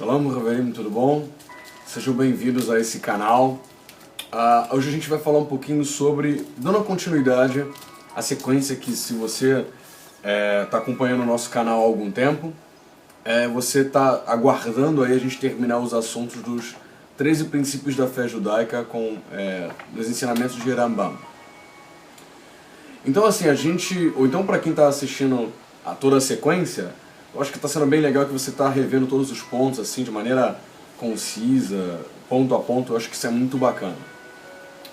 Shalom, Raverim, tudo bom? Sejam bem-vindos a esse canal. Hoje a gente vai falar um pouquinho sobre, dando continuidade à sequência que, se você está acompanhando o nosso canal há algum tempo, você está aguardando aí a gente terminar os assuntos dos 13 princípios da fé judaica com os ensinamentos de Rambam. Então assim, ou então para quem está assistindo a toda a sequência, eu acho que está sendo bem legal que você está revendo todos os pontos assim de maneira concisa, ponto a ponto. Eu acho que isso é muito bacana.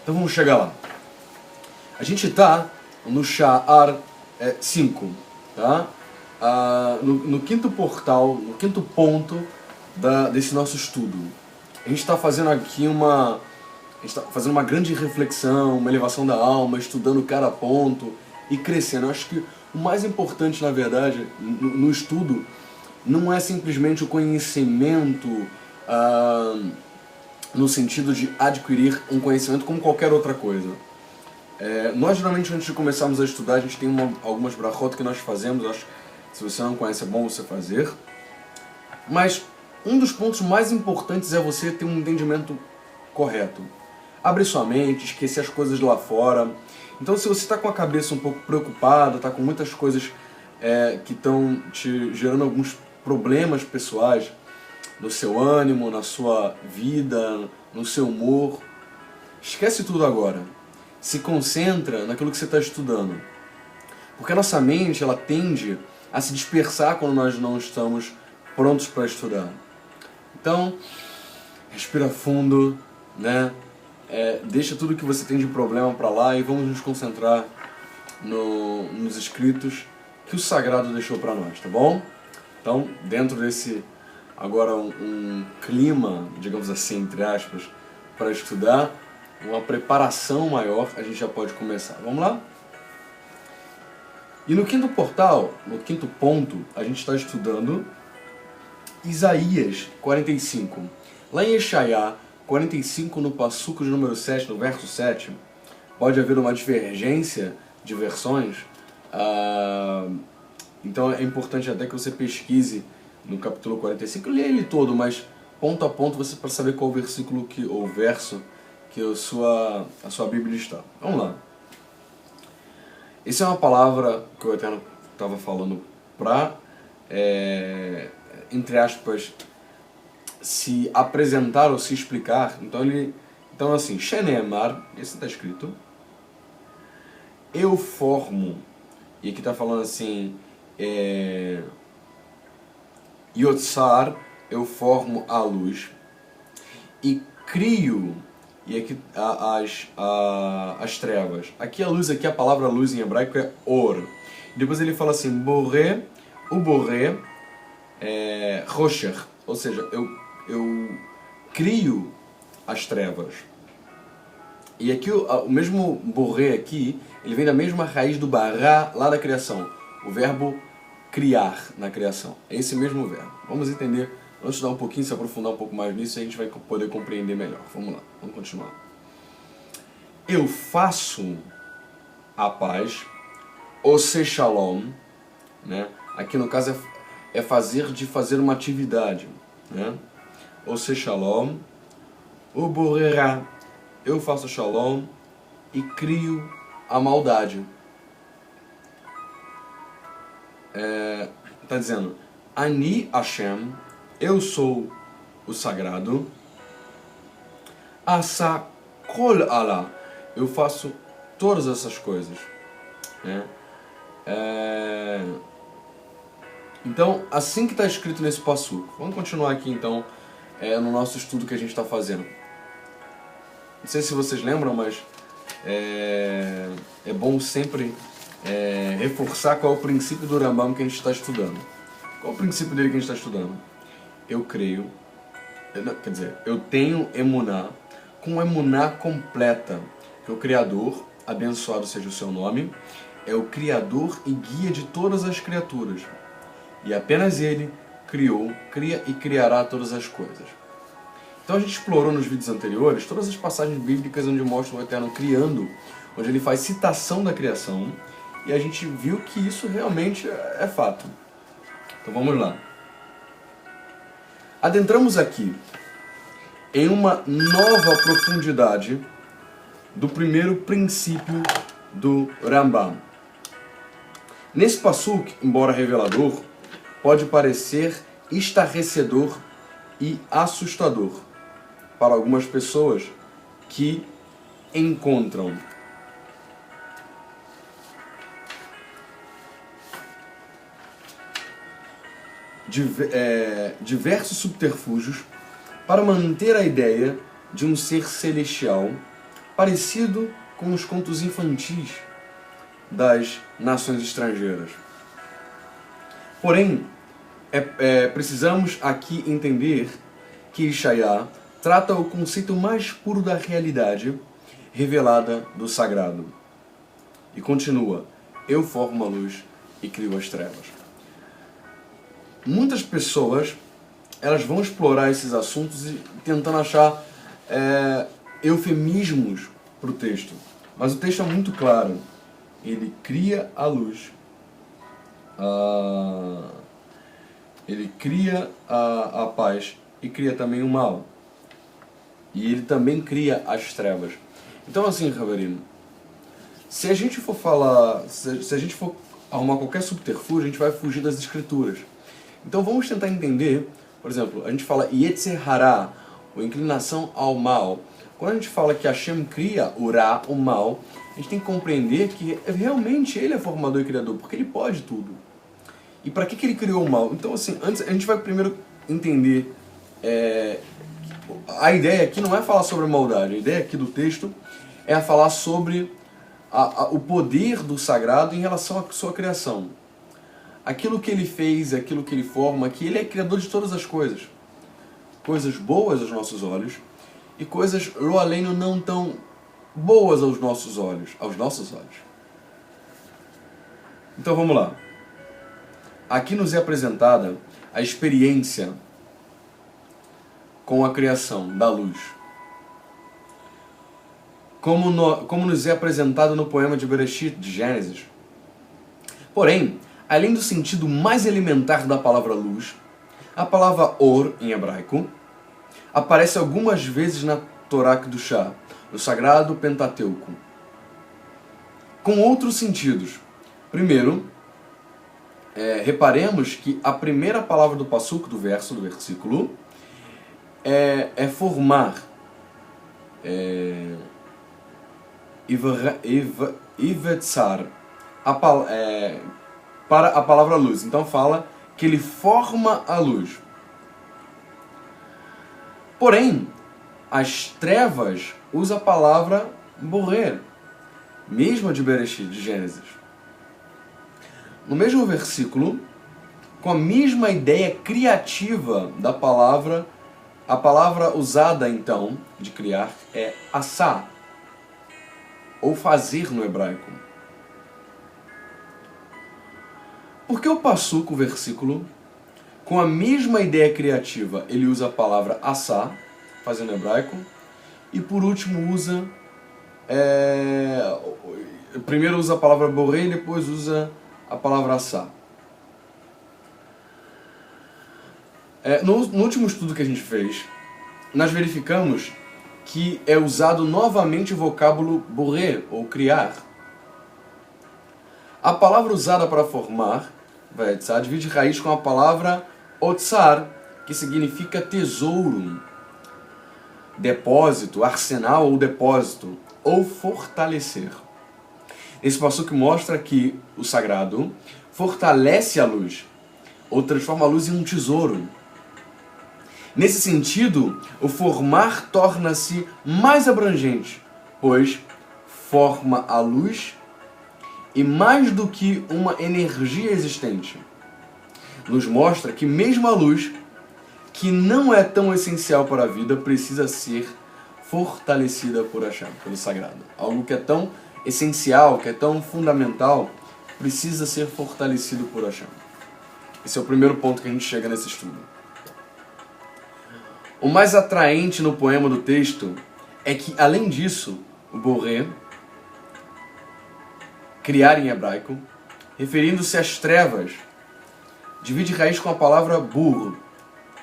Então vamos chegar lá. A gente está no Sha'ar 5, tá? No quinto portal, no quinto ponto desse nosso estudo. A gente está fazendo aqui uma grande reflexão, uma elevação da alma, estudando cada ponto e crescendo. Eu acho que o mais importante, na verdade, no estudo, não é simplesmente o conhecimento no sentido de adquirir um conhecimento como qualquer outra coisa. Nós, geralmente, antes de começarmos a estudar, a gente tem algumas brachot que nós fazemos. Eu acho que, se você não conhece, é bom você fazer. Mas um dos pontos mais importantes é você ter um entendimento correto. Abrir sua mente, esquecer as coisas lá fora. Então, se você está com a cabeça um pouco preocupada, está com muitas coisas que estão te gerando alguns problemas pessoais no seu ânimo, na sua vida, no seu humor, esquece tudo agora. Se concentra naquilo que você está estudando. Porque a nossa mente, ela tende a se dispersar quando nós não estamos prontos para estudar. Então, respira fundo, né? Deixa tudo que você tem de problema para lá e vamos nos concentrar nos escritos que o Sagrado deixou para nós, tá bom? Então, dentro desse, agora um clima, digamos assim, entre aspas, para estudar, uma preparação maior, a gente já pode começar. Vamos lá? E no quinto portal, no quinto ponto, a gente está estudando Isaías 45. Lá em Yeshaya 45, no passuco de número 7, no verso 7, pode haver uma divergência de versões. Então é importante até que você pesquise no capítulo 45, leia ele todo, mas ponto a ponto você para saber qual versículo ou verso que a sua Bíblia está. Vamos lá. Essa é uma palavra que o Eterno estava falando para, entre aspas, se apresentar ou se explicar. Então assim, Shenemar, esse está escrito, eu formo, e aqui está falando assim, Yotzar, eu formo a luz, e crio, e aqui as trevas. Aqui a luz, aqui a palavra luz em hebraico é or. Depois ele fala assim, Boré, o Boré, Rocher, ou seja, eu crio as trevas. E aqui o mesmo borré aqui, ele vem da mesma raiz do bará lá da criação. O verbo criar na criação. É esse mesmo verbo. Vamos entender, vamos estudar um pouquinho, se aprofundar um pouco mais nisso e a gente vai poder compreender melhor. Vamos lá, vamos continuar. Eu faço a paz, o se shalom, né? Aqui no caso é fazer uma atividade, né? O se shalom, o borerá, eu faço shalom e crio a maldade. Está dizendo, Ani Hashem, eu sou o sagrado, Asa kol Allah, eu faço todas essas coisas, né? Então, assim que está escrito nesse passuco. Vamos continuar aqui então no nosso estudo que a gente está fazendo. Não sei se vocês lembram, mas é bom sempre reforçar qual é o princípio do Rambam que a gente está estudando. Qual é o princípio dele que a gente está estudando? Eu creio, eu tenho emuná, com emuná completa, que o Criador, abençoado seja o seu nome, é o Criador e guia de todas as criaturas. E apenas Ele criou, cria e criará todas as coisas. Então a gente explorou nos vídeos anteriores todas as passagens bíblicas onde mostra o Eterno criando, onde ele faz citação da criação, e a gente viu que isso realmente é fato. Então vamos lá. Adentramos aqui em uma nova profundidade do primeiro princípio do Rambam. Nesse passuk, embora revelador, pode parecer estarrecedor e assustador para algumas pessoas que encontram diversos subterfúgios para manter a ideia de um ser celestial parecido com os contos infantis das nações estrangeiras. Porém, precisamos aqui entender que Ishaiah trata o conceito mais puro da realidade revelada do sagrado. E continua: eu formo a luz e crio as trevas. Muitas pessoas elas vão explorar esses assuntos e tentando achar eufemismos para o texto. Mas o texto é muito claro. Ele cria a luz. Ele cria a paz e cria também o mal. E ele também cria as trevas. Então assim, Ravarino, se a gente for falar, se a gente for arrumar qualquer subterfúgio, a gente vai fugir das escrituras. Então vamos tentar entender, por exemplo, a gente fala Yetzer Hara, ou inclinação ao mal. Quando a gente fala que Hashem cria o Ra, o mal, a gente tem que compreender que realmente ele é formador e criador, porque ele pode tudo. E para que ele criou o mal? Então assim, antes a gente vai primeiro entender, a ideia aqui não é falar sobre a maldade, a ideia aqui do texto é falar sobre o poder do sagrado em relação à sua criação. Aquilo que ele fez, aquilo que ele forma, que ele é criador de todas as coisas. Coisas boas aos nossos olhos e coisas lo aleno não tão boas aos nossos olhos. Então vamos lá. Aqui nos é apresentada a experiência com a criação da luz. Como nos é apresentado no poema de Bereshit, de Gênesis. Porém, além do sentido mais elementar da palavra luz, a palavra or, em hebraico, aparece algumas vezes na Torá Kedushá, no Sagrado Pentateuco, com outros sentidos. Primeiro, reparemos que a primeira palavra do passuk, do versículo, é formar, ivetzar, para a palavra luz. Então fala que ele forma a luz. Porém, as trevas usa a palavra borer, mesma de Bereshit, de Gênesis. No mesmo versículo, com a mesma ideia criativa da palavra, a palavra usada então de criar é assá, ou fazer no hebraico. Por que o passuk, o versículo, com a mesma ideia criativa, ele usa a palavra assá, fazer no hebraico, e por último usa, primeiro usa a palavra borei e depois usa a palavra assá. No último estudo que a gente fez, nós verificamos que é usado novamente o vocábulo boré, ou criar. A palavra usada para formar, vetzar, divide raiz com a palavra otsar, que significa tesouro, depósito, arsenal ou depósito, ou fortalecer. Esse passuk mostra que o sagrado fortalece a luz, ou transforma a luz em um tesouro. Nesse sentido, o formar torna-se mais abrangente, pois forma a luz e mais do que uma energia existente. Nos mostra que mesmo a luz, que não é tão essencial para a vida, precisa ser fortalecida por Hashem, pelo sagrado. Algo que é tão essencial, que é tão fundamental, precisa ser fortalecido por Hashem. Esse é o primeiro ponto que a gente chega nesse estudo. O mais atraente no poema do texto é que, além disso, o boré, criar em hebraico, referindo-se às trevas, divide raiz com a palavra burro,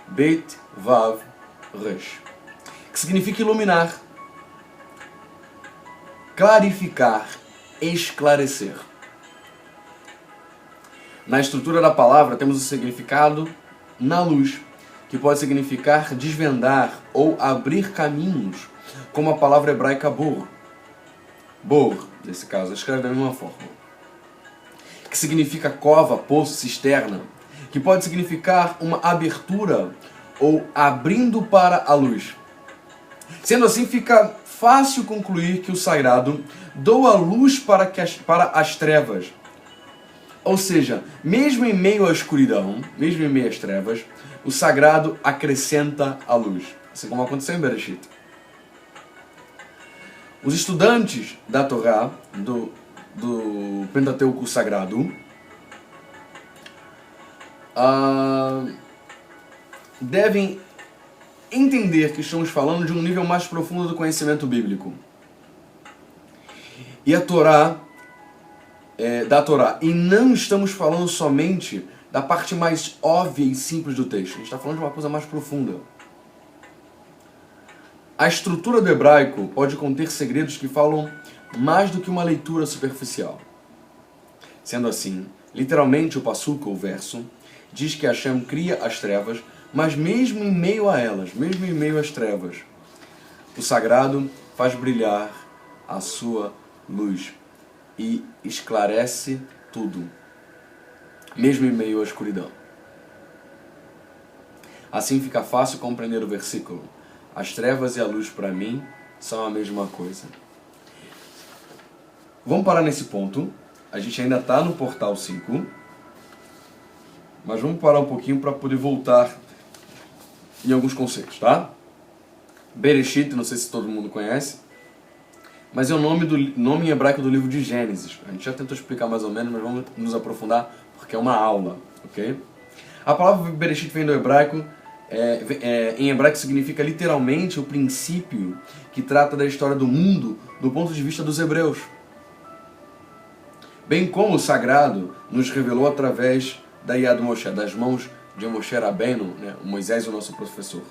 Bet Vav Resh, que significa iluminar, clarificar, esclarecer. Na estrutura da palavra temos o significado na luz, que pode significar desvendar ou abrir caminhos, como a palavra hebraica bor. Bor, nesse caso, escreve da mesma forma. Que significa cova, poço, cisterna, que pode significar uma abertura ou abrindo para a luz. Sendo assim, fica fácil concluir que o sagrado doa luz para as trevas. Ou seja, mesmo em meio à escuridão, mesmo em meio às trevas, o sagrado acrescenta a luz. Assim como aconteceu em Bereshit. Os estudantes da Torá, do Pentateuco Sagrado, devem entender que estamos falando de um nível mais profundo do conhecimento bíblico. E a Torá, da Torá. E não estamos falando somente da parte mais óbvia e simples do texto. A gente está falando de uma coisa mais profunda. A estrutura do hebraico pode conter segredos que falam mais do que uma leitura superficial. Sendo assim, literalmente o passuca, o verso, diz que Hashem cria as trevas, mas mesmo em meio a elas, mesmo em meio às trevas, o sagrado faz brilhar a sua luz e esclarece tudo, mesmo em meio à escuridão. Assim fica fácil compreender o versículo. As trevas e a luz para mim são a mesma coisa. Vamos parar nesse ponto. A gente ainda está no portal 5. Mas vamos parar um pouquinho para poder voltar em alguns conceitos, tá? Bereshit, não sei se todo mundo conhece, mas é o nome em hebraico do livro de Gênesis. A gente já tentou explicar mais ou menos, mas vamos nos aprofundar porque é uma aula, ok? A palavra Bereshit vem do hebraico. Em hebraico significa literalmente o princípio que trata da história do mundo do ponto de vista dos hebreus. Bem como o sagrado nos revelou através da Yad Moshe, das mãos de Moshe Rabbeinu, né, o Moisés, o nosso professor.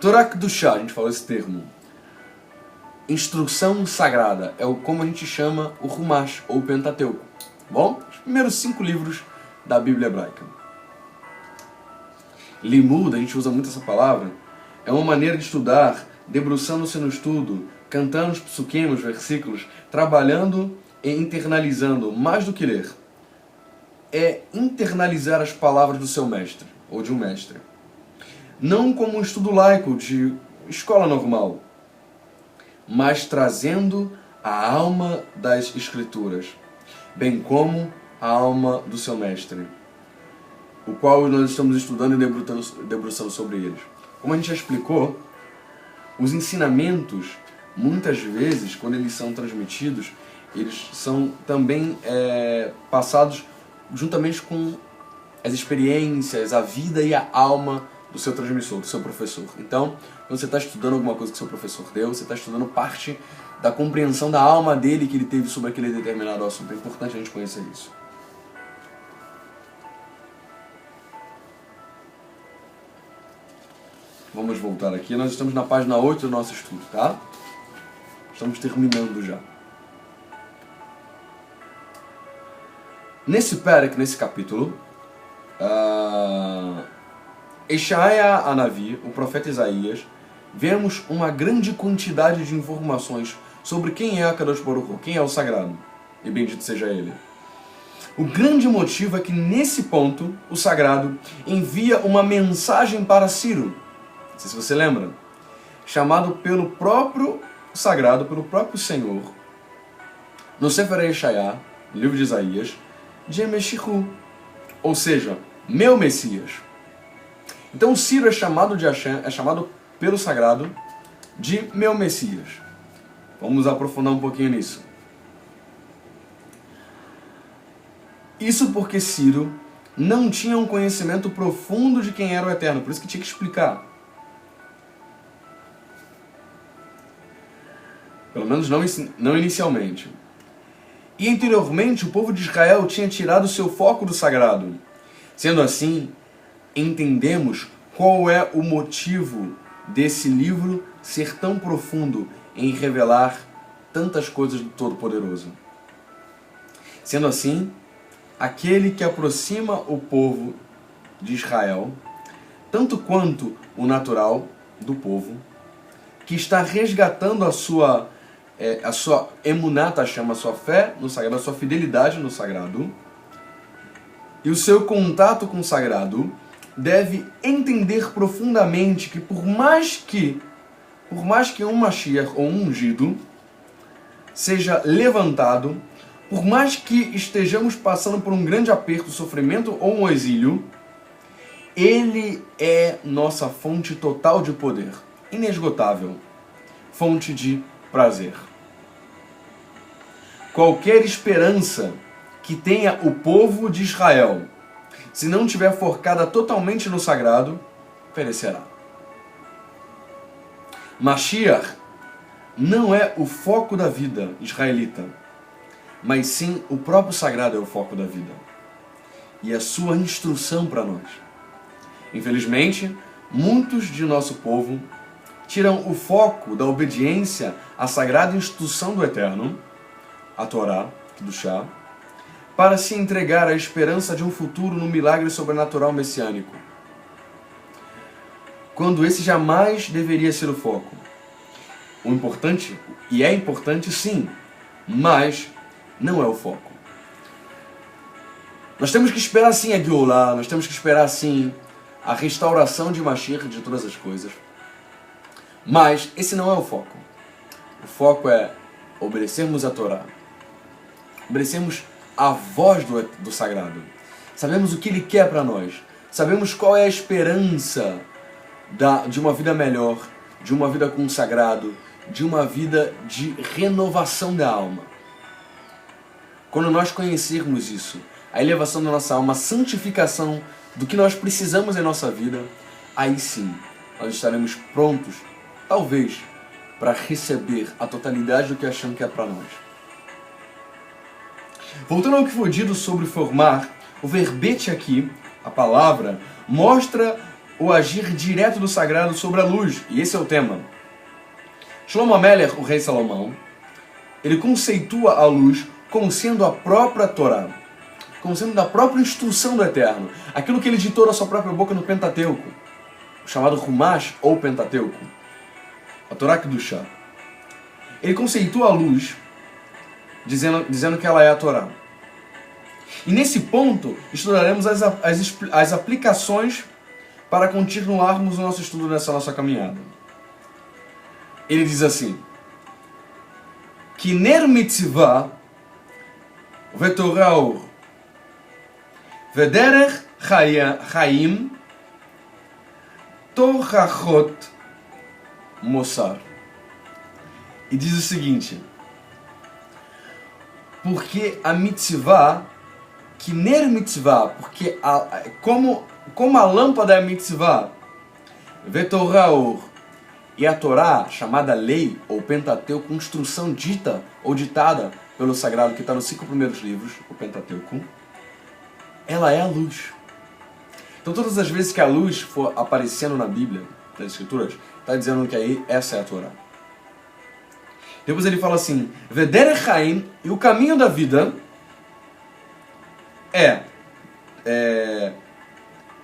Torah Kedushá, a gente falou esse termo. Instrução sagrada, é como a gente chama o Humash, ou o Pentateuco. Bom, os primeiros 5 livros da Bíblia hebraica. Limud, a gente usa muito essa palavra, é uma maneira de estudar, debruçando-se no estudo, cantando os psukim, os versículos, trabalhando e internalizando, mais do que ler. É internalizar as palavras do seu mestre, ou de um mestre. Não como um estudo laico de escola normal, mas trazendo a alma das escrituras, bem como a alma do seu mestre, o qual nós estamos estudando e debruçando sobre eles. Como a gente já explicou, os ensinamentos, muitas vezes, quando eles são transmitidos, eles são também passados juntamente com as experiências, a vida e a alma do seu transmissor, do seu professor. Então, quando você está estudando alguma coisa que seu professor deu, você está estudando parte da compreensão da alma dele que ele teve sobre aquele determinado assunto. É importante a gente conhecer isso. Vamos voltar aqui. Nós estamos na página 8 do nosso estudo, tá? Estamos terminando já. Nesse perek, nesse capítulo, Eshaia Anavi, o profeta Isaías, vemos uma grande quantidade de informações sobre quem é Akadosh Baruch Hu, quem é o sagrado, e bendito seja ele. O grande motivo é que nesse ponto, o sagrado envia uma mensagem para Ciro, não sei se você lembra, chamado pelo próprio sagrado, pelo próprio Senhor, no Sefer Eshaia, no livro de Isaías, de Meshichu, ou seja, meu Messias. Então Ciro é chamado de Hashem, é chamado pelo sagrado de meu Messias. Vamos aprofundar um pouquinho nisso. Isso porque Ciro não tinha um conhecimento profundo de quem era o Eterno, por isso que tinha que explicar. Pelo menos não inicialmente. E anteriormente o povo de Israel tinha tirado seu foco do sagrado. Sendo assim, entendemos qual é o motivo desse livro ser tão profundo em revelar tantas coisas do Todo-Poderoso. Sendo assim, aquele que aproxima o povo de Israel, tanto quanto o natural do povo, que está resgatando a sua emunata, chama a sua fé no sagrado, a sua fidelidade no sagrado, e o seu contato com o sagrado, deve entender profundamente que por mais que um Mashiach ou um ungido seja levantado, por mais que estejamos passando por um grande aperto, sofrimento ou um exílio, ele é nossa fonte total de poder, inesgotável, fonte de prazer. Qualquer esperança que tenha o povo de Israel, se não tiver forcada totalmente no sagrado, perecerá. Mashiach não é o foco da vida israelita, mas sim o próprio sagrado é o foco da vida. E a sua instrução para nós. Infelizmente, muitos de nosso povo tiram o foco da obediência à sagrada instrução do Eterno, a Torá, do Shá, para se entregar à esperança de um futuro no milagre sobrenatural messiânico, quando esse jamais deveria ser o foco. O importante, e é importante sim, mas não é o foco. Nós temos que esperar sim a Geulah, nós temos que esperar sim a restauração de Mashiach de todas as coisas, mas esse não é o foco. O foco é obedecermos a Torá, obedecermos a voz do sagrado. Sabemos o que ele quer para nós. Sabemos qual é a esperança de uma vida melhor, de uma vida com o sagrado, de uma vida de renovação da alma. Quando nós conhecermos isso, a elevação da nossa alma, a santificação do que nós precisamos em nossa vida, aí sim, nós estaremos prontos, talvez, para receber a totalidade do que achamos que é para nós. Voltando ao que foi dito sobre formar, o verbete aqui, a palavra, mostra o agir direto do sagrado sobre a luz, e esse é o tema. Shlomo Amelech, o rei Salomão, ele conceitua a luz como sendo a própria Torá, como sendo da própria instrução do Eterno, aquilo que ele ditou da sua própria boca no Pentateuco, chamado Humash ou Pentateuco, a Torá Kedushá. Ele conceitua a luz dizendo que ela é a Torá. E nesse ponto, estudaremos as aplicações para continuarmos o nosso estudo nessa nossa caminhada. Ele diz assim: Kiner mitzvah vetorah or vederech chaim torachot mossar. E diz o seguinte: porque a mitzvah, Kiner mitzvah, porque como a lâmpada é a mitzvah, vetorah or, e a Torá, chamada lei, ou Pentateuco, instrução dita ou ditada pelo sagrado, que está nos 5 primeiros livros, o Pentateuco, ela é a luz. Então todas as vezes que a luz for aparecendo na Bíblia, nas Escrituras, está dizendo que aí essa é a Torá. Depois ele fala assim: Vederech Chaim, e o caminho da vida é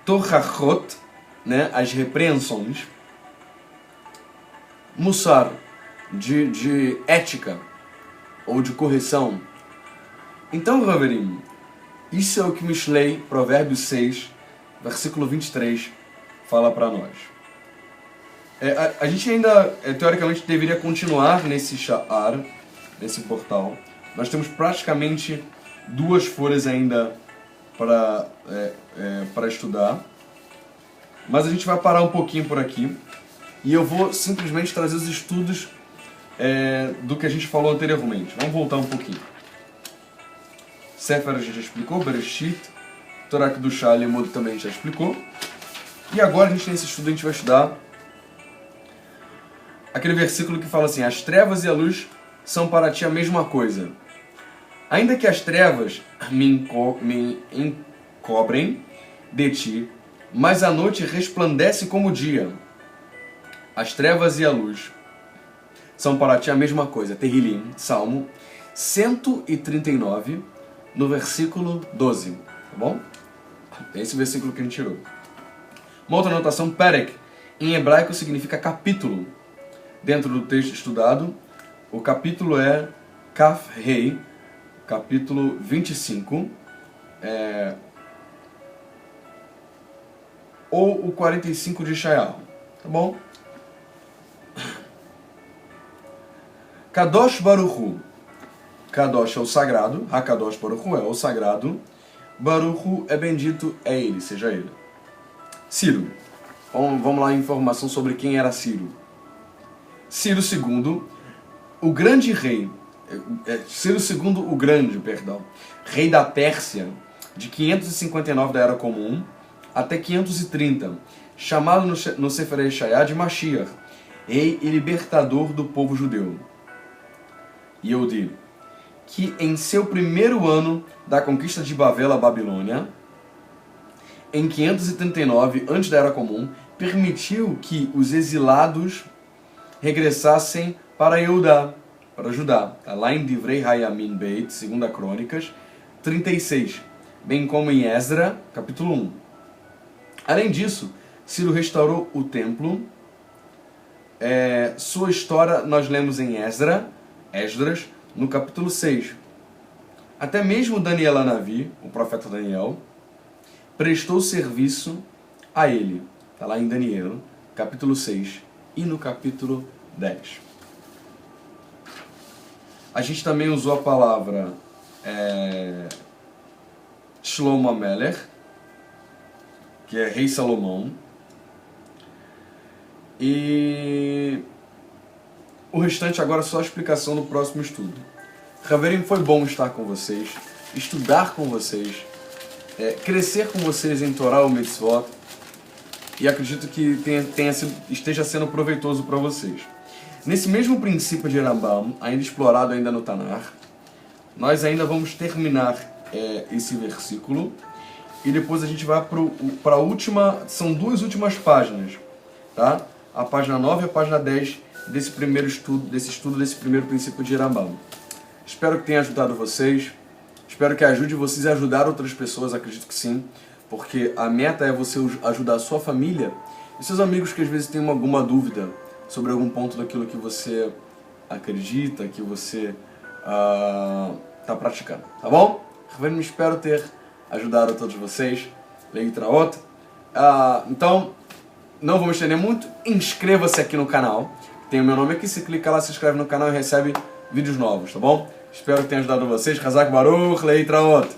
Torachot, né, as repreensões, Mussar, de ética ou de correção. Então, Raverim, isso é o que Mishlei, Provérbios 6, versículo 23, fala para nós. A gente ainda, teoricamente, deveria continuar nesse Sha'ar, nesse portal. Nós temos praticamente 2 folhas ainda para estudar. Mas a gente vai parar um pouquinho por aqui. E eu vou simplesmente trazer os estudos do que a gente falou anteriormente. Vamos voltar um pouquinho. Sefer a gente já explicou, Bereshit, Torá Kedushá, Limud também já explicou. E agora a gente nesse estudo a gente vai estudar aquele versículo que fala assim: as trevas e a luz são para ti a mesma coisa. Ainda que as trevas me encobrem de ti, Mas a noite resplandece como o dia. As trevas e a luz são para ti a mesma coisa. Terrilim, Salmo 139, no versículo 12. Tá bom? Esse versículo que a gente tirou. Uma outra anotação, Perek, em hebraico significa capítulo. Dentro do texto estudado, o capítulo é Kaf Rei, capítulo 25, ou o 45 de Shayahu. Tá bom? Kadosh Baruch Hu. Kadosh é o sagrado, Hakadosh Baruch Hu é o sagrado, Baruch Hu é bendito, é ele, seja ele. Ciro. Vamos lá a informação sobre quem era Ciro. Ciro II, o grande rei, Ciro II o Grande, perdão, rei da Pérsia, de 559 da Era Comum até 530, chamado no Sefer Yeshaya de Mashiach, rei e libertador do povo judeu. Yehudi, que em seu primeiro ano da conquista de Babel à Babilônia, em 539, antes da Era Comum, permitiu que os exilados regressassem para Judá, tá? Lá em Divrei Hayamin Beit, 2 Crônicas 36, bem como em Esdra, capítulo 1. Além disso, Ciro restaurou o templo. Sua história nós lemos em Esdras, no capítulo 6. Até mesmo Daniel Anavi, o profeta Daniel, prestou serviço a ele. Está lá em Daniel, capítulo 6 e no capítulo 10. A gente também usou a palavra Shlomo Amelech, que é Rei Salomão. E o restante agora é só a explicação no próximo estudo. Haverim, foi bom estar com vocês, estudar com vocês, crescer com vocês em Torá ou Mitzvot, e acredito que esteja sendo proveitoso para vocês. Nesse mesmo princípio de Rambam, ainda explorado ainda no Tanar, nós ainda vamos terminar esse versículo, e depois a gente vai para a última, são duas últimas páginas, tá? A página 9 e a página 10 desse primeiro estudo, desse primeiro princípio de Rambam. Espero que tenha ajudado vocês, espero que ajude vocês a ajudar outras pessoas, acredito que sim, porque a meta é você ajudar a sua família e seus amigos que às vezes têm alguma dúvida sobre algum ponto daquilo que você acredita, que você está praticando, tá bom? Eu espero ter ajudado a todos vocês. Leitraot. Então, não vou me estender muito, inscreva-se aqui no canal, tem o meu nome aqui, se clica lá, se inscreve no canal e recebe vídeos novos, tá bom? Espero que tenha ajudado vocês. Hazak Baruch, Leitraot.